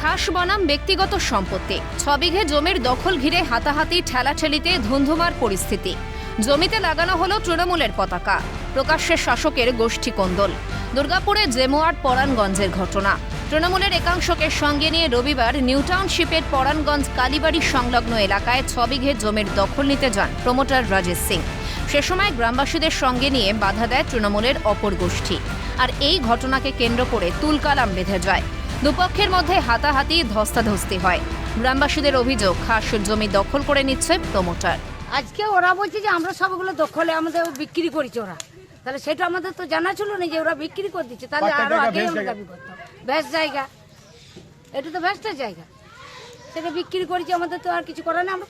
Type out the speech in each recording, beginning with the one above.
খাস বনাম ব্যক্তিগত সম্পত্তি। 6 বিঘে জমির দখল ঘিরে হাতাহাতি ঠেলাঠেলিতে ধুন্ধুমার পরিস্থিতি। জমিতে লাগানো হলো তৃণমূলের পতাকা, প্রকাশ্যে শাসকের গোষ্ঠী কোন্দল। দুর্গাপুরে জেমুয়ার পরাণগঞ্জের ঘটনা। তৃণমূলের একাংশকে সঙ্গে নিয়ে রবিবার নিউ টাউনশিপের পরাণগঞ্জ কালীবাড়ি সংলগ্ন এলাকায় 6 বিঘে জমির দখল নিতে যান প্রমোটার রাজেশ সিং। সে সময় গ্রামবাসীদের সঙ্গে নিয়ে বাধা দেয় তৃণমূলের অপর গোষ্ঠী। আর এই ঘটনাকে কেন্দ্র করে তুলকালাম বেঁধে যায়। দুপক্ষের মধ্যে হাতাহাতি ধস্তাধস্তি হয়। গ্রামবাসীদের অভিযোগ, খাস জমি দখল করে নিচ্ছে প্রমোটার। আজকে ওরা বলছে যে আমরা সবগুলো দখলে আমাদের বিক্রি করেছে ওরা, তাহলে সেটা আমাদের তো জানা ছিল না যে ওরা বিক্রি করে দিচ্ছে, তাহলে আরো আগে আমরা দাবি করতাম। ব্যাস জায়গা, এটা তো ব্যস্ত জায়গা, সেটা বিক্রি করেছে, আমাদের তো আর কিছু করার নেই। আমরা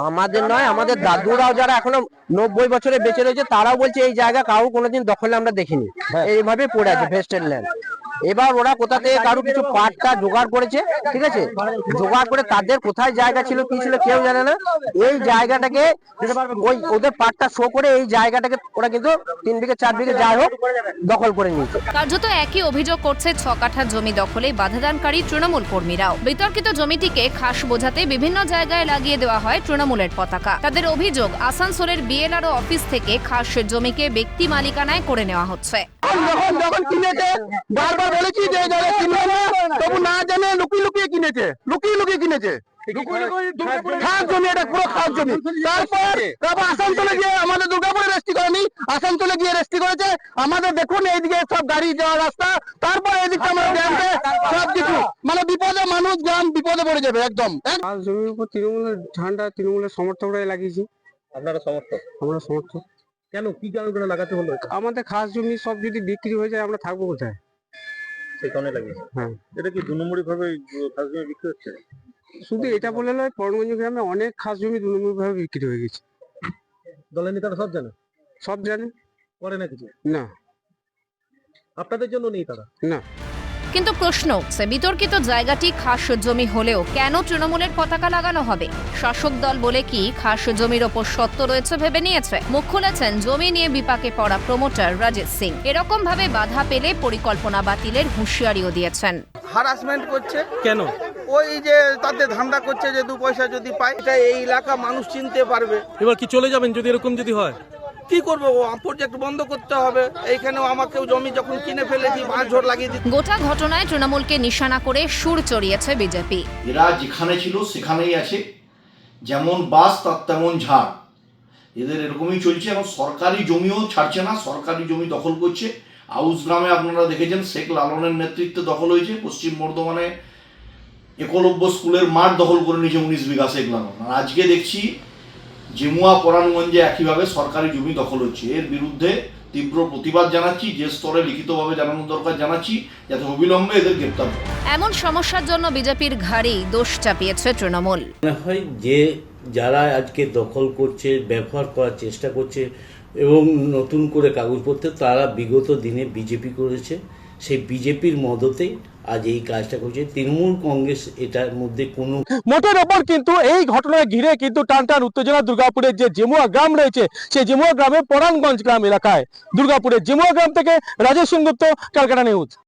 আমাদের নয়, আমাদের দাদুরাও যারা এখনো 90 বছরে বেঁচে রয়েছে তারাও বলছে এই জায়গা কাউ কোনোদিন দখলে আমরা দেখিনি, এইভাবে পড়ে আছে ভেস্টেড ল্যান্ড। এবার ওরা কোথা থেকে কারো কিছু পাটটা জোগাড় করেছে, ঠিক আছে, জোগাড় করে তাদের কোথায় জায়গা ছিল কি ছিল কেউ জানে না। এই জায়গাটাকে ওই ওদের পাটটা শো করে এই জায়গাটাকে ওরা কিন্তু 3 বিঘে 4 বিঘে যাই হোক দখল করে নিয়েছে। কার্যত একই অভিযোগ করছে 6 কাঠা জমি দখলে বাধাদানকারী তৃণমূল কর্মীরাও। বিতর্কিত জমিটিকে খাস বোঝাতে বিভিন্ন জায়গায় লাগিয়ে দেওয়া হয় তৃণমূলের পতাকা। তাদের অভিযোগ, আসানসোলের বিএলআরও অফিস থেকে খাস জমিকে ব্যক্তি মালিকানায় করে নেওয়া হচ্ছে। যখন কিনেছে বারবার বলেছি যে যারা কিনবে না তবু না জানে লুকিয়ে লুকিয়ে কিনেছে, খাস জমি, এটা পুরো খাস জমি। তারপর আসানসোলে গিয়ে আমাদের দুর্গাপুরে রেস্ট্রি করেনি, আসানসোলে গিয়ে রেস্ট্রি করেছে। আমাদের দেখুন এইদিকে সব গাড়ি যাওয়ার রাস্তা, তারপর এদিকটা আমরা গ্রামে সবকিছু মানে বিপদে, মানুষ গ্রাম বিপদে পড়ে যাবে একদম। খাস জমির উপর তৃণমূলের ঝান্ডা, তৃণমূলের সমর্থকরাই লাগিয়েছি। আপনারা সমর্থক? আমরা সমর্থক। কেন, কি কারণ করে লাগাতে হলো? আমাদের খাস জমি সব যদি বিক্রি হয়ে যায় আমরা থাকবো কোথায়? সেই কারণে লাগিয়েছে। হ্যাঁ, এটা কি 2 নম্বরই ভাবে খাস জমি বিক্রি হচ্ছে? শুধু এটা বলে নয়, পরাণগঞ্জ গ্রামে অনেক খাস জমি 2 নম্বর ভাবে বিক্রি হয়ে গেছে। দলের নেতারা সব জানে? সব জানে। করে না কিছু? না, আপনাদের জন্য নেই তারা? না। কিন্তু প্রশ্ন উঠছে, বিতর্কিত জায়গাটি খাস জমি হলেও কেন তৃণমূলের পতাকা লাগানো হবে? শাসক দল বলে কি খাস জমির ওপর সত্ত্ব রয়েছে ভেবে নিয়েছে? মুখ খুলেছেন জমি নিয়ে বিপাকে পড়া প্রমোটার রাজেশ সিং। এরকম ভাবে বাধা পেলে পরিকল্পনা বাতিলের হুঁশিয়ারিও দিয়েছেন। হারাসমেন্ট করছে। কেন? ওই যে তাদের ধান্দা করছে যে 2 পয়সা যদি পায়, এটা এই এলাকা মানুষ চিনতে পারবে। এবার কি চলে যাবেন যদি এরকম যদি হয়? কি করবো, প্রজেক্ট বন্ধ করতে হবে। এইখানেও আমাকেও জমি যখন কিনে ফেলেছি বাঁশঝড় লাগিয়ে দিতে। গোটা ঘটনায় তৃণমূলকে নিশানা করে সুর চড়িয়েছে বিজেপি। এরা যেখানে ছিল সেখানেই আছে, যেমন বাস তার তেমন ঝাড়। এদের এরকমই চলছে। এখন সরকারি জমিও ছাড়ছে না, সরকারি জমি দখল করছে। আউস গ্রামে আপনারা দেখেছেন শেখ লালনের নেতৃত্বে দখল হয়েছে। পশ্চিম বর্ধমানে একলব্য স্কুলের মাঠ দখল করে নিয়েছে 19 বিঘা শেখ লালন। আর আজকে দেখছি জেমুয়া পরাণগঞ্জে একইভাবে সরকারি জমি দখল হচ্ছে। এর বিরুদ্ধে তীব্র প্রতিবাদ জানাচ্ছি, যে স্তরে লিখিতভাবে জানানো দরকার জানাচ্ছি, যাতে অবিলম্বে এদের গ্রেপ্তার হয়। এমন সমস্যার জন্য বিজেপির ঘাড়েই দোষ চাপিয়েছে তৃণমূল। মনে হয় যে যারা আজকে দখল করছে, ব্যবহার করার চেষ্টা করছে এবং নতুন করে কাগজপত্র, তারা বিগত দিনে বিজেপি করেছে। সেই বিজেপির মদতে আজ এই কাজটা করছে। তৃণমূল কংগ্রেস এটার মধ্যে কোনো মোটের ওপর কিন্তু এই ঘটনায় ঘিরে কিন্তু টানটান উত্তেজনা দুর্গাপুরের যে জেমুয়া গ্রাম রয়েছে, সেই জেমুয়া গ্রামে পরাণগঞ্জ গ্রাম এলাকায়। দুর্গাপুরের জেমুয়া গ্রাম থেকে রাজেশ সেনগুপ্ত, ক্যালকাটা নিউজ।